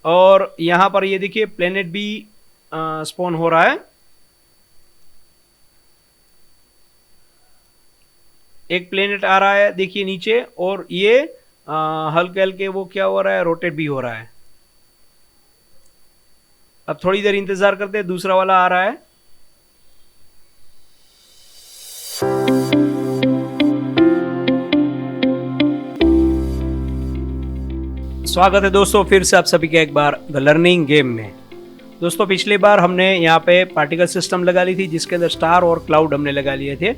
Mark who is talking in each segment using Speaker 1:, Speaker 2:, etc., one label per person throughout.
Speaker 1: और यहाँ पर ये देखिए प्लेनेट भी स्पॉन हो रहा है। एक प्लेनेट आ रहा है देखिए नीचे, और ये हल्के हल्के वो क्या हो रहा है, रोटेट भी हो रहा है। अब थोड़ी देर इंतजार करते हैं, दूसरा वाला आ रहा है। स्वागत है दोस्तों फिर से आप सभी का एक बार द लर्निंग गेम में। दोस्तों पिछली बार हमने यहाँ पे पार्टिकल सिस्टम लगा ली थी जिसके अंदर स्टार और क्लाउड हमने लगा लिए थे।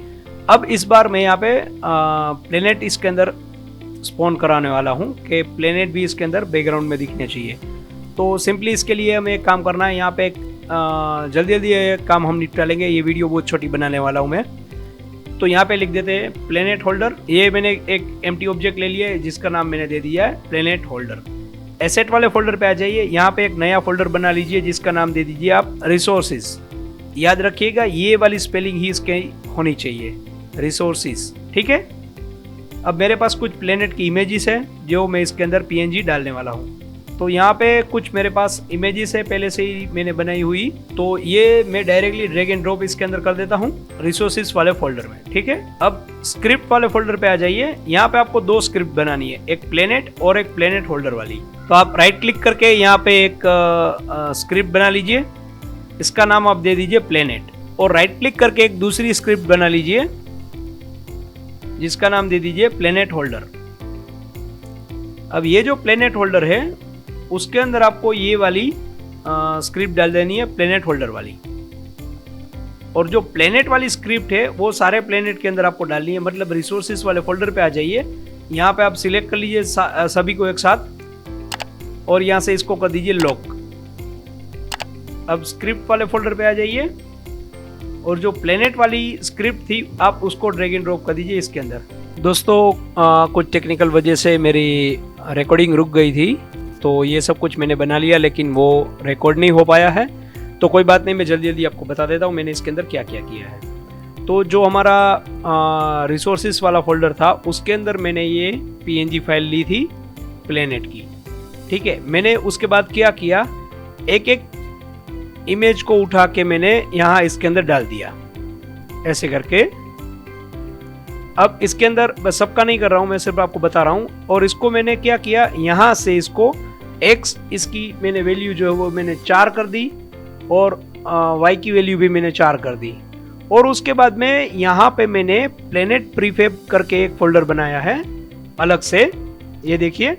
Speaker 1: अब इस बार मैं यहाँ पे प्लेनेट इसके अंदर स्पॉन कराने वाला हूँ कि प्लेनेट भी इसके अंदर बैकग्राउंड में दिखने चाहिए। तो सिंपली इसके लिए हमें एक काम करना है, यहाँ पे जल्दी जल्दी ये काम हम निपटा लेंगे। ये वीडियो बहुत छोटी बनाने वाला हूँ मैं। तो यहाँ पे लिख देते हैं प्लेनेट होल्डर। ये मैंने एक एम्प्टी ऑब्जेक्ट ले लिया है जिसका नाम मैंने दे दिया है प्लेनेट होल्डर। एसेट वाले फोल्डर पे आ जाइए, यहाँ पे एक नया फोल्डर बना लीजिए जिसका नाम दे दीजिए आप रिसोर्सेज। याद रखिएगा ये वाली स्पेलिंग ही इसके होनी चाहिए, रिसोर्सेज, ठीक है। अब मेरे पास कुछ प्लेनेट की इमेजेस है जो मैं इसके अंदर पीएनजी डालने वाला हूँ। तो यहाँ पे कुछ मेरे पास इमेजेस है पहले से ही मैंने बनाई हुई, तो ये मैं डायरेक्टली ड्रैग एंड ड्रॉप इसके अंदर कर देता हूँ रिसोर्सेज वाले फोल्डर में, ठीक है। अब स्क्रिप्ट वाले फोल्डर पे आ जाइए। यहाँ पे आपको दो स्क्रिप्ट बनानी है, एक प्लेनेट और एक प्लेनेट होल्डर वाली। तो आप राइट क्लिक करके यहाँ पे एक स्क्रिप्ट बना लीजिए, इसका नाम आप दे दीजिए प्लेनेट। और राइट क्लिक करके एक दूसरी स्क्रिप्ट बना लीजिए जिसका नाम दे दीजिए प्लेनेट होल्डर। अब ये जो प्लेनेट होल्डर है उसके अंदर आपको ये वाली स्क्रिप्ट डाल देनी है, प्लेनेट होल्डर वाली। और जो प्लेनेट वाली स्क्रिप्ट है वो सारे प्लेनेट के अंदर आपको डालनी है। मतलब रिसोर्सेज वाले फोल्डर पे आ जाइए, यहाँ पे आप सिलेक्ट कर लीजिए सभी को एक साथ, और यहाँ से इसको कर दीजिए लॉक। अब स्क्रिप्ट वाले फोल्डर पे आ जाइए, और जो प्लेनेट वाली स्क्रिप्ट थी आप उसको ड्रैग एंड ड्रॉप कर दीजिए इसके अंदर। दोस्तों कुछ टेक्निकल वजह से मेरी रिकॉर्डिंग रुक गई थी, तो ये सब कुछ मैंने बना लिया लेकिन वो रिकॉर्ड नहीं हो पाया है। तो कोई बात नहीं, मैं जल्दी जल्दी आपको बता देता हूँ मैंने इसके अंदर क्या क्या किया है। तो जो हमारा रिसोर्सेज वाला फोल्डर था उसके अंदर मैंने ये पीएनजी फाइल ली थी प्लेनेट की, ठीक है। मैंने उसके बाद क्या किया, एक एक इमेज को उठा के मैंने यहाँ इसके अंदर डाल दिया ऐसे करके। अब इसके अंदर मैं सबका नहीं कर रहा हूँ, मैं सिर्फ आपको बता रहा हूँ। और इसको मैंने क्या किया, यहाँ से इसको x इसकी मैंने वैल्यू जो है वो मैंने 4 कर दी, और y की वैल्यू भी मैंने 4 कर दी। और उसके बाद में यहाँ पे मैंने प्लेनेट प्रीफेब करके एक फोल्डर बनाया है अलग से, ये देखिए।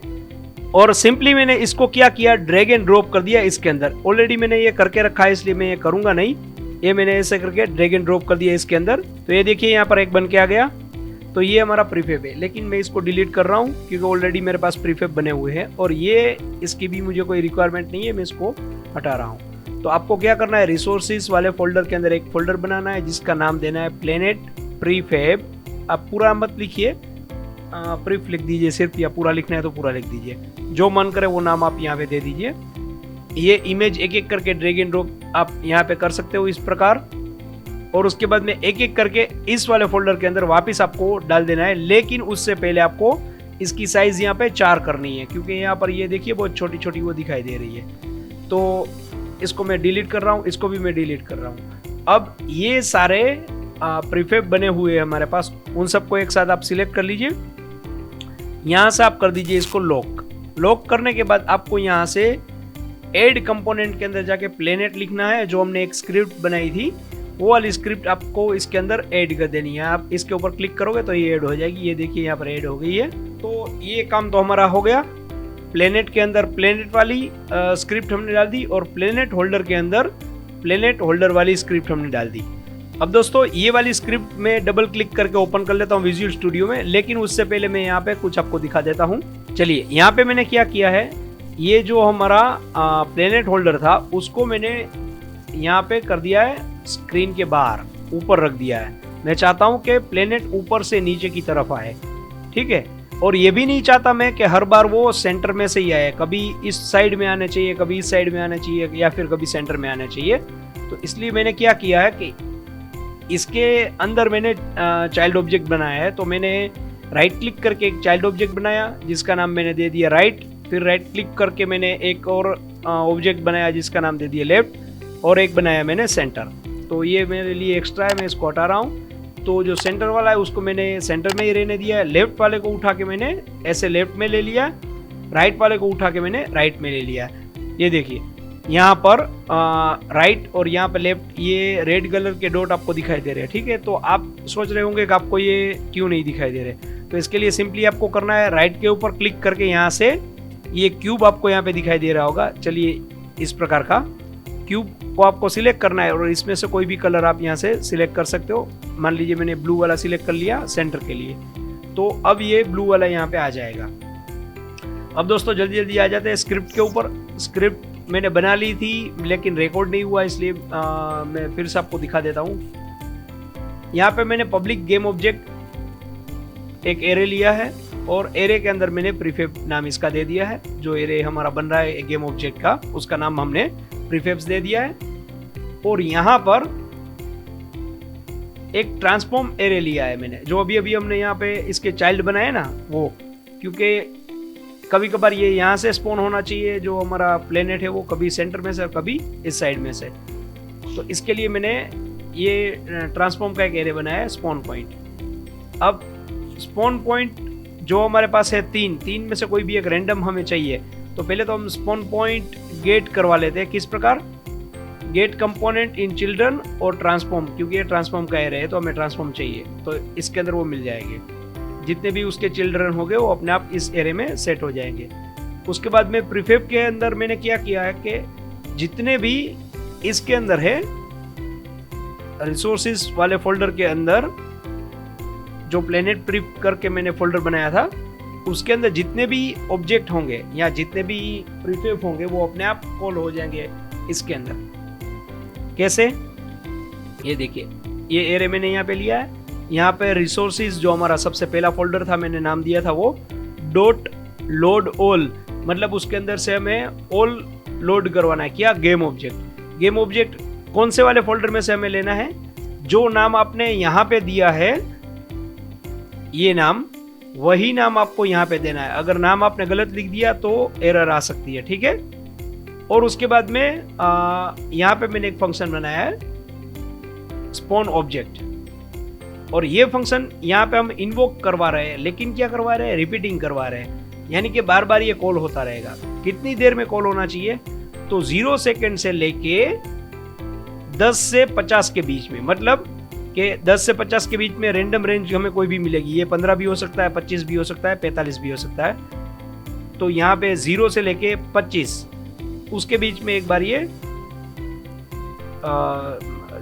Speaker 1: और सिंपली मैंने इसको क्या किया, ड्रैग एंड ड्रॉप कर दिया इसके अंदर। ऑलरेडी मैंने ये करके रखा है इसलिए मैं ये करूंगा नहीं, ये मैंने ऐसे करके ड्रैग एंड ड्रॉप कर दिया इसके अंदर। तो ये देखिए यहाँ पर एक बन के आ गया। तो ये हमारा प्रीफेब है, लेकिन मैं इसको डिलीट कर रहा हूँ क्योंकि ऑलरेडी मेरे पास प्रीफेब बने हुए हैं और ये इसकी भी मुझे कोई रिक्वायरमेंट नहीं है, मैं इसको हटा रहा हूँ। तो आपको क्या करना है, रिसोर्सेज वाले फोल्डर के अंदर एक फोल्डर बनाना है जिसका नाम देना है प्लेनेट प्रीफेब। आप पूरा मत लिखिए, प्रीफ लिख दीजिए सिर्फ, या पूरा लिखना है तो पूरा लिख दीजिए, जो मन करे वो नाम आप यहाँ पे दे दीजिए। ये इमेज एक एक करके ड्रैग एंड ड्रॉप आप यहाँ पे कर सकते हो इस प्रकार। और उसके बाद में एक एक करके इस वाले फोल्डर के अंदर वापस आपको डाल देना है, लेकिन उससे पहले आपको इसकी साइज यहाँ पे 4 करनी है क्योंकि यहाँ पर ये देखिए बहुत छोटी छोटी वो दिखाई दे रही है। तो इसको मैं डिलीट कर रहा हूँ, इसको भी मैं डिलीट कर रहा हूँ। अब ये सारे प्रीफेब बने हुए हैं हमारे पास, उन सबको एक साथ आप सिलेक्ट कर लीजिए। यहाँ से आप कर दीजिए इसको लॉक। लॉक करने के बाद आपको यहाँ से ऐड कंपोनेंट के अंदर जाके प्लेनेट लिखना है, जो हमने एक स्क्रिप्ट बनाई थी वो वाली स्क्रिप्ट आपको इसके अंदर ऐड कर देनी है। आप इसके ऊपर क्लिक करोगे तो ये ऐड हो जाएगी, ये देखिए यहाँ पर ऐड हो गई है। तो ये काम तो हमारा हो गया। प्लेनेट के अंदर प्लेनेट वाली स्क्रिप्ट हमने डाल दी, और प्लेनेट होल्डर के अंदर प्लेनेट होल्डर वाली स्क्रिप्ट हमने डाल दी। अब दोस्तों ये वाली स्क्रिप्ट में डबल क्लिक करके ओपन कर लेता हूँ विजुअल स्टूडियो में, लेकिन उससे पहले मैं यहाँ पे कुछ आपको दिखा देता हूँ। चलिए यहाँ पे मैंने क्या किया है, ये जो हमारा प्लेनेट होल्डर था उसको मैंने यहाँ पे कर दिया है स्क्रीन के बाहर, ऊपर रख दिया है। मैं चाहता हूँ कि प्लेनेट ऊपर से नीचे की तरफ आए, ठीक है। और ये भी नहीं चाहता मैं कि हर बार वो सेंटर में से ही आए, कभी इस साइड में आना चाहिए, कभी इस साइड में आना चाहिए, या फिर कभी सेंटर में आना चाहिए। तो इसलिए मैंने क्या किया है कि इसके अंदर मैंने चाइल्ड ऑब्जेक्ट बनाया है। तो मैंने राइट क्लिक करके एक चाइल्ड ऑब्जेक्ट बनाया जिसका नाम मैंने दे दिया राइट। फिर राइट क्लिक करके मैंने एक और ऑब्जेक्ट बनाया जिसका नाम दे दिया लेफ्ट, और एक बनाया मैंने सेंटर। तो ये मेरे लिए एक्स्ट्रा है, मैं इसको हटा रहा हूँ। तो जो सेंटर वाला है उसको मैंने सेंटर में ही रहने दिया है, लेफ्ट वाले को उठा के मैंने ऐसे लेफ्ट में ले लिया, राइट वाले को उठा के मैंने राइट में ले लिया। ये देखिए यहाँ पर राइट और यहाँ पे लेफ्ट ये रेड कलर के डॉट आपको दिखाई दे रहे हैं, ठीक है। तो आप सोच रहे होंगे कि आपको ये क्यों नहीं दिखाई दे रहे, तो इसके लिए सिंपली आपको करना है राइट के ऊपर क्लिक करके यहाँ से ये क्यूब आपको यहाँ पे दिखाई दे रहा होगा। चलिए इस प्रकार का क्यूब को आपको सिलेक्ट करना है और इसमें से कोई भी कलर आप यहाँ से सिलेक्ट कर सकते हो। मान लीजिए मैंने ब्लू वाला सिलेक्ट कर लिया सेंटर के लिए, तो अब ये ब्लू वाला यहाँ पे आ जाएगा। अब दोस्तों जल्दी जल्दी आ जाते हैं स्क्रिप्ट के ऊपर। स्क्रिप्ट मैंने बना ली थी लेकिन रिकॉर्ड नहीं हुआ, इसलिए मैं फिर से आपको दिखा देता हूँ। यहाँ पे मैंने पब्लिक गेम ऑब्जेक्ट एक एरे लिया है और एरे के अंदर मैंने प्रीफेब नाम इसका दे दिया है। जो एरे हमारा बन रहा है गेम ऑब्जेक्ट का, उसका नाम हमने प्रीफेब्स दे दिया है। और यहाँ पर एक ट्रांसफॉर्म एरे लिया है मैंने, जो अभी अभी हमने यहाँ पे इसके चाइल्ड बनाए ना वो, क्योंकि कभी कभार ये यहाँ से स्पॉन होना चाहिए जो हमारा प्लेनेट है वो, कभी सेंटर में से और कभी इस साइड में से। तो इसके लिए मैंने ये ट्रांसफॉर्म का एक एरे बनाया है स्पॉन पॉइंट। अब स्पॉन पॉइंट जो हमारे पास है तीन में से कोई भी एक रैंडम हमें चाहिए। तो पहले तो हम स्पॉन पॉइंट गेट करवा लेते हैं। किस प्रकार? गेट कंपोनेंट इन चिल्ड्रन और ट्रांसफॉर्म, क्योंकि ये ट्रांसफॉर्म का एरे है तो हमें ट्रांसफॉर्म चाहिए, तो इसके अंदर वो मिल जाएंगे। जितने भी उसके चिल्ड्रन होंगे वो अपने आप इस एरे में सेट हो जाएंगे। उसके बाद में प्रीफेब के अंदर मैंने क्या किया है कि जितने भी इसके अंदर है रिसोर्सेज वाले फोल्डर के अंदर जो प्लेनेट प्रीफ करके मैंने फोल्डर बनाया था, उसके अंदर जितने भी ऑब्जेक्ट होंगे या जितने भी प्रीफेब होंगे वो अपने आप कॉल हो जाएंगे इसके अंदर। कैसे? ये देखिए ये एरे मैंने यहाँ पे लिया है। यहाँ पे रिसोर्सेज जो हमारा सबसे पहला फोल्डर था मैंने नाम दिया था वो डॉट लोड ऑल, मतलब उसके अंदर से हमें ऑल लोड करवाना है। क्या? Game object. गेम ऑब्जेक्ट कौन से वाले फोल्डर में से हमें लेना है? जो नाम आपने यहाँ पे दिया है ये नाम, वही नाम आपको यहाँ पे देना है। अगर नाम आपने गलत लिख दिया तो एरर आ सकती है, ठीक है। और उसके बाद में यहाँ पे मैंने एक फंक्शन बनाया है स्पॉन ऑब्जेक्ट, और ये फंक्शन यहाँ पे हम इन्वोक करवा रहे हैं, लेकिन क्या करवा रहे हैं? रिपीटिंग करवा रहे हैं, यानी कि बार बार ये कॉल होता रहेगा। कितनी देर में कॉल होना चाहिए? तो 0 सेकेंड से लेके 10 से 50 के बीच में, मतलब कि 10 से 50 के बीच में रैंडम रेंज हमें कोई भी मिलेगी। ये 15 भी हो सकता है, 25 भी हो सकता है, 45 भी हो सकता है। तो यहाँ पे 0 से लेके 25 उसके बीच में एक बार ये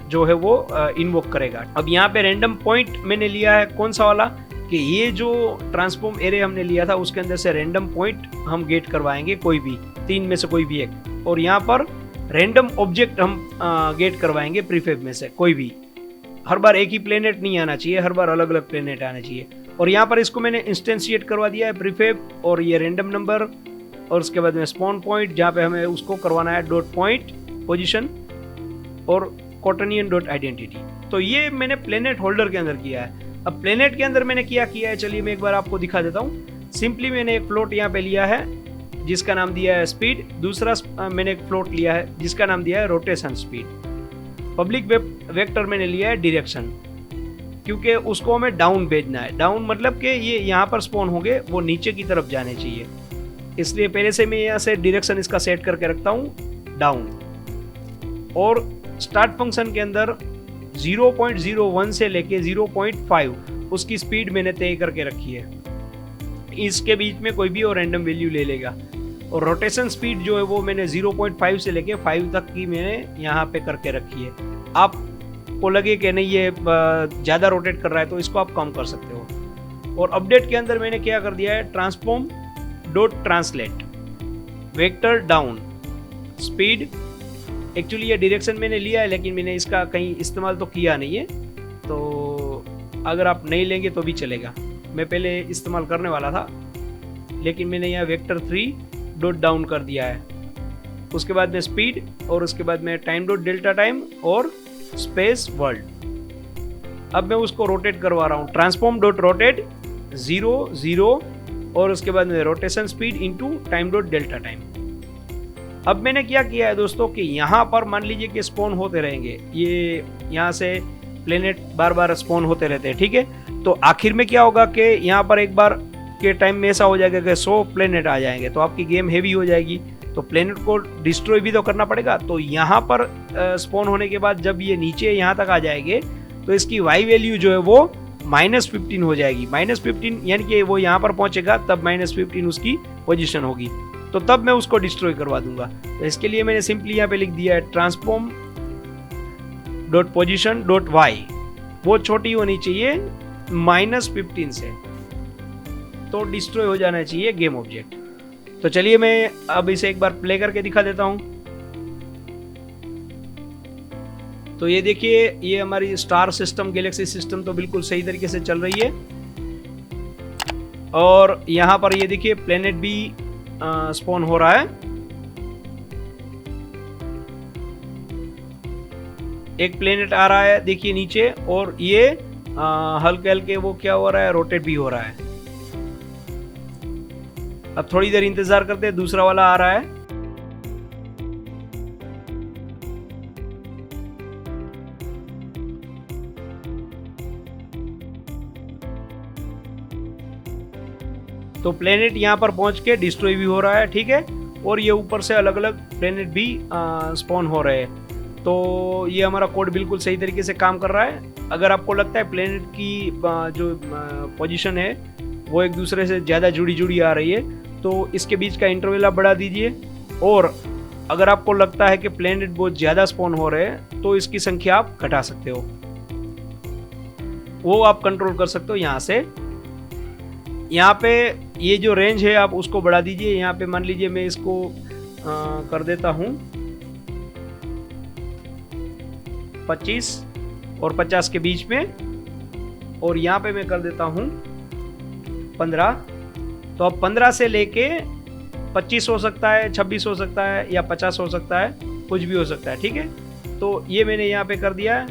Speaker 1: जो है वो इन्वोक करेगा। अब यहाँ पे रैंडम पॉइंट मैंने लिया है कौन सा वाला, कि ये जो ट्रांसफॉर्म एरे हमने लिया था उसके अंदर से रैंडम पॉइंट हम गेट करवाएंगे, कोई भी 3 में से कोई भी एक। और यहाँ पर रैंडम ऑब्जेक्ट हम गेट करवाएंगे प्रीफेब में से कोई भी। हर बार एक ही प्लेनेट नहीं आना चाहिए, हर बार अलग अलग प्लेनेट आना चाहिए। और यहाँ पर इसको मैंने इंस्टेंशिएट करवा दिया है प्रीफेब और ये रैंडम नंबर, और उसके बाद में स्पॉन पॉइंट जहाँ पे हमें उसको करवाना है डॉट पॉइंट पोजीशन और कॉटनियन डॉट आइडेंटिटी। तो ये मैंने प्लेनेट होल्डर के अंदर किया है। अब प्लेनेट के अंदर मैंने क्या किया है, चलिए मैं एक बार आपको दिखा देता हूँ। सिंपली मैंने एक फ्लोट यहाँ पे लिया है जिसका नाम दिया है स्पीड। दूसरा मैंने एक फ्लोट लिया है जिसका नाम दिया है रोटेशन स्पीड। पब्लिक वेक्टर मैंने लिया है डायरेक्शन, क्योंकि उसको हमें डाउन भेजना है। डाउन मतलब कि ये यहाँ पर स्पॉन होंगे, वो नीचे की तरफ जाने चाहिए, इसलिए पहले से मैं यहाँ से डायरेक्शन इसका सेट करके रखता हूँ डाउन। और स्टार्ट फंक्शन के अंदर 0.01 से लेके 0.5 उसकी स्पीड मैंने तय करके रखी है। इसके बीच में कोई भी और रैंडम वैल्यू ले लेगा। और रोटेशन स्पीड जो है वो मैंने 0.5 से लेके 5 तक की मैंने यहाँ पे करके रखी है। आपको लगे कि नहीं ये ज़्यादा रोटेट कर रहा है तो इसको आप कम कर सकते हो। और अपडेट के अंदर मैंने क्या कर दिया है, transform dot translate vector down speed. Actually ये डायरेक्शन मैंने लिया है लेकिन मैंने इसका कहीं इस्तेमाल तो किया नहीं है, तो अगर आप नहीं लेंगे तो भी चलेगा। मैं पहले इस्तेमाल करने वाला था लेकिन मैंने यहाँ वेक्टर 3 डॉट डाउन कर दिया है। उसके बाद में स्पीड और उसके बाद में टाइम डॉट डेल्टा टाइम और स्पेस वर्ल्ड। अब मैं उसको रोटेट करवा रहा हूँ, ट्रांसफॉर्म डॉट रोटेट 0 0 और उसके बाद में rotation speed into time dot delta time. अब मैंने क्या किया है दोस्तों कि यहाँ पर मान लीजिए कि स्पॉन होते रहेंगे, ये यहाँ से प्लेनेट बार बार स्पॉन होते रहते हैं, ठीक है। तो आखिर में क्या होगा कि यहाँ पर एक बार के टाइम में ऐसा हो जाएगा कि 100 प्लेनेट आ जाएंगे, तो आपकी गेम हेवी हो जाएगी, तो प्लेनेट को डिस्ट्रॉय भी तो करना पड़ेगा। तो यहाँ पर स्पॉन होने के बाद जब ये नीचे यहाँ तक आ जाएंगे तो इसकी वाई वैल्यू जो है वो -15 हो जाएगी। -15 यानी कि वो यहाँ पर पहुंचेगा तब -15 उसकी पोजीशन होगी, तो तब मैं उसको डिस्ट्रॉय करवा दूंगा। तो इसके लिए मैंने सिंपली यहाँ पे लिख दिया है transform dot position dot Y, वो छोटी होनी चाहिए -15 से, तो डिस्ट्रॉय हो जाना चाहिए गेम ऑब्जेक्ट। तो चलिए मैं अब इसे एक बार प्ले करके दिखा देता हूं। तो ये देखिए, ये हमारी स्टार सिस्टम, गैलेक्सी सिस्टम तो बिल्कुल सही तरीके से चल रही है। और यहां पर ये देखिए प्लेनेट भी स्पॉन हो रहा है। एक प्लेनेट आ रहा है देखिए नीचे, और ये हल्के हल्के वो क्या हो रहा है, रोटेट भी हो रहा है। अब थोड़ी देर इंतजार करते हैं, दूसरा वाला आ रहा है। तो प्लेनेट यहाँ पर पहुंच के डिस्ट्रॉय भी हो रहा है, ठीक है। और ये ऊपर से अलग अलग प्लेनेट भी स्पॉन हो रहे हैं। तो ये हमारा कोड बिल्कुल सही तरीके से काम कर रहा है। अगर आपको लगता है प्लेनेट की जो पोजीशन है वो एक दूसरे से ज़्यादा जुड़ी आ रही है, तो इसके बीच का इंटरवल आप बढ़ा दीजिए। और अगर आपको लगता है कि प्लेनेट बहुत ज़्यादा स्पॉन हो रहे हैं तो इसकी संख्या आप घटा सकते हो, वो आप कंट्रोल कर सकते हो यहाँ से। यहाँ पे ये जो रेंज है आप उसको बढ़ा दीजिए। यहाँ पे मान लीजिए मैं इसको कर देता हूँ 25 और 50 के बीच में, और यहाँ पे मैं कर देता हूँ 15। तो अब 15 से लेके 25 हो सकता है, 26 हो सकता है, या 50 हो सकता है, कुछ भी हो सकता है, ठीक है। तो ये मैंने यहाँ पे कर दिया है।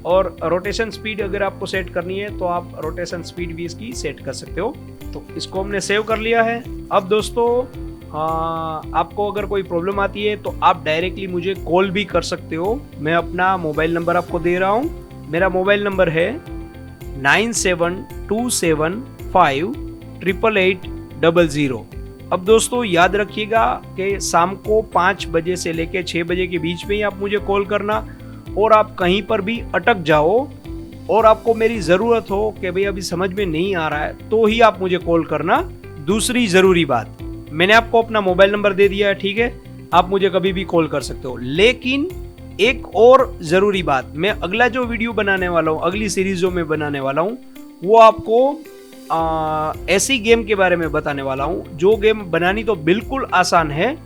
Speaker 1: और रोटेशन स्पीड अगर आपको सेट करनी है तो आप रोटेशन स्पीड भी इसकी सेट कर सकते हो। तो इसको हमने सेव कर लिया है। अब दोस्तों आपको अगर कोई प्रॉब्लम आती है तो आप डायरेक्टली मुझे कॉल भी कर सकते हो। मैं अपना मोबाइल नंबर आपको दे रहा हूँ। मेरा मोबाइल नंबर है 9727588800। अब दोस्तों याद रखिएगा कि शाम को 5 बजे से लेकर 6 बजे के बीच में ही आप मुझे कॉल करना। और आप कहीं पर भी अटक जाओ और आपको मेरी ज़रूरत हो कि भाई अभी समझ में नहीं आ रहा है, तो ही आप मुझे कॉल करना। दूसरी ज़रूरी बात, मैंने आपको अपना मोबाइल नंबर दे दिया है, ठीक है, आप मुझे कभी भी कॉल कर सकते हो। लेकिन एक और ज़रूरी बात, मैं अगला जो वीडियो बनाने वाला हूँ, अगली सीरीज जो मैं बनाने वाला हूँ, वो आपको ऐसी गेम के बारे में बताने वाला हूँ जो गेम बनानी तो बिल्कुल आसान है,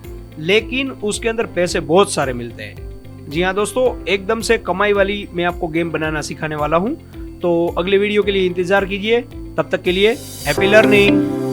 Speaker 1: लेकिन उसके अंदर पैसे बहुत सारे मिलते हैं। जी हाँ दोस्तों, एकदम से कमाई वाली मैं आपको गेम बनाना सिखाने वाला हूँ। तो अगले वीडियो के लिए इंतजार कीजिए। तब तक के लिए हैप्पी लर्निंग।